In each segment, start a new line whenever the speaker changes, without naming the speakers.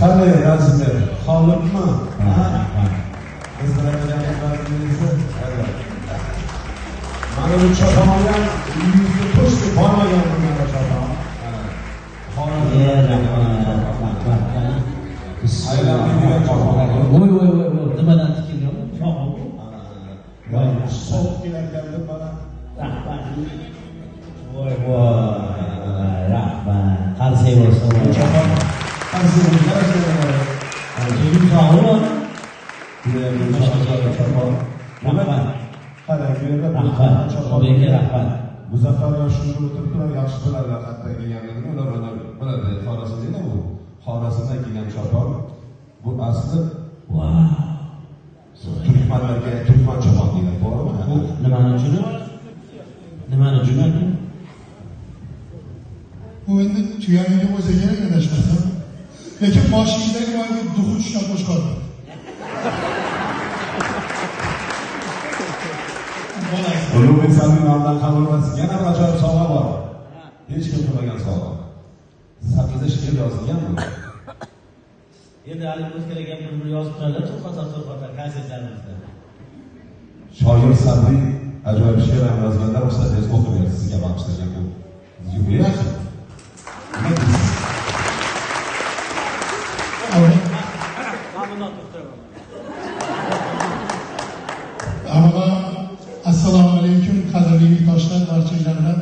Qani Razmer, Xolibmi? Biz bilan Razmerni mana bu chopon ham uyingizga to'shdi bormagan bunga chopon.
Voy, nimadan tikilgan?
Sovuq kelayotganda mana
voy, rahmat. Qarsak bo'lsa,
chopon qarsak bo'lsa,
Keyin sog'mi?
rahmat. Qarang, bu yerda
rahmat.
Muzaffar va shunda o'tiriblar, yaxshi biladilar hatto kelganligini, ular biladi. Xonasida bu. Xonasida kelgan chopon bu asli turkmanlarga turkman chopon deyiladi, to'g'rimi?
Bu nimani uchun?
Bu endi tuyaniga bo'lsa kerak adashmasam. Lekin boshingdagi boyga duxu tushgan qo'shqor.
Ulug'bek Saminovdan qabul qilasiz. Yana bir ajoyib sovg'a bor. Hech kim qilmagan sovg'a. Sapida she'r yozilganmi?
Endi hali o'zgalar gapini yozib turadilar, to'xtatib konsertlarimizda.
Shoir Sabri ajoyib she'r ham yozganlar, ruxsat o'qimaysiz sizga bag'ishlangan bu yubiley. Nima deysiz?
Assalomu alaykum qadrli yurtdoshlar, barchalarga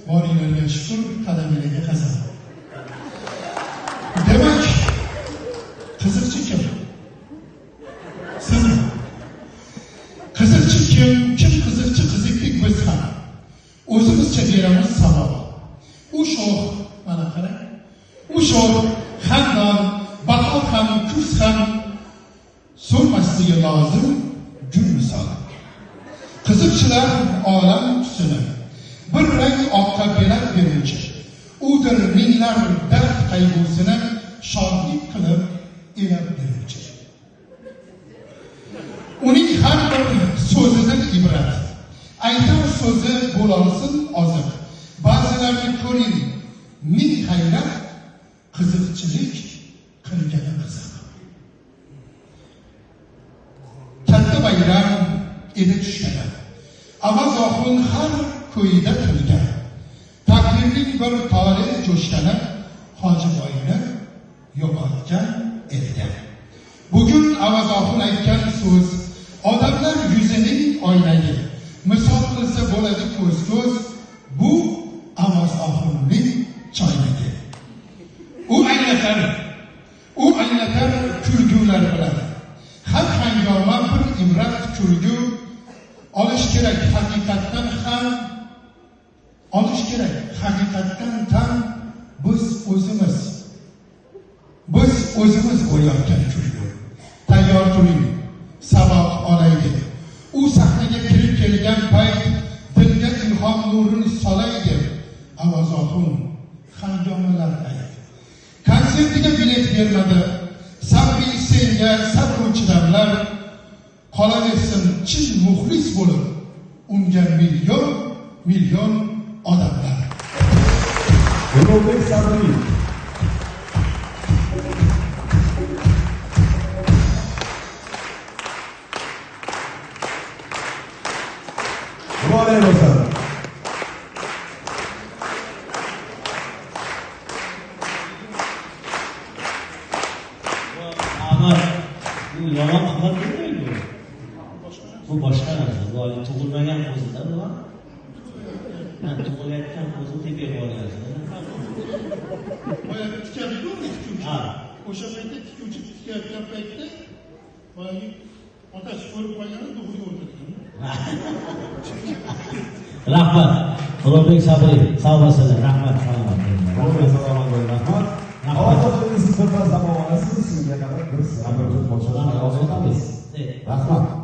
boringlarga shukr, qadamingizga qasam. Demak, qiziqchi kim? Sizmi? Qiziqchi kim? Kim qiziqchi? Qiziqlik biz ham. O'zimizcha beramiz savol. U shoh, mana qarang. U shoh hamdon, baho ham, kurs ham so'rmasligi lozim gul misol. Qiziqchilar olam tusini bir rang oqqa berar beruvchi. Udir minglar dard qayg'usini shodlik qilib elab beruvchi. Uning har bir so'zidan ibrat. Aytar so'zi bo'lolsin oziq. Ba'zilarni ko'ring, ming hayrat, qiziqchilik qilgani qiziq. Katta bayram edi tushgan. Avazoxun har ko'yida tilgan. Taqdirning bir tarix jo'shgani Hojiboyni yo'qotgan edigan. Bugun Avazoxun aytgan so'z odamlar yuzining oynagi. Misol qilsa bo'ladi ko'z-ko'z, bu Avazoxunning choynagi. U anglatar kulgular bilan. Har hangoma bir ibrat kulgu olish kerak haqiqatdan ham, olish kerak haqiqatdan tan biz o'zimiz bo'layotgan kulgu. Tayyor turing, saboq olaylik. U sahnaga kirib kelgan payt dilga ilhom nurini solaydi. Avazoxun hangomalar ayt. Konsertiga bilet bermadi. Sabri senga sabr chidamlar qolaversin chin muxlis bo'lib unga million odamlar.
Ulug'bek Sabri Voray bo'lsa
bu yomon xabar bo'lmaydi. Bu boshqa narsa. Bu tug'ilmagan qo'zidan nima? Tug'ilayotgan qo'zi tepaga qo'yiladi.
Boya tikadiku tikuvchi. O'sha paytda tikuvchi tikayotgan paytda boyagi otasi ko'rib qolganda duxuga o'tirgan.
Rahmat. Ulug'bek Sabri, sog' bo'lsinlar. Rahmat.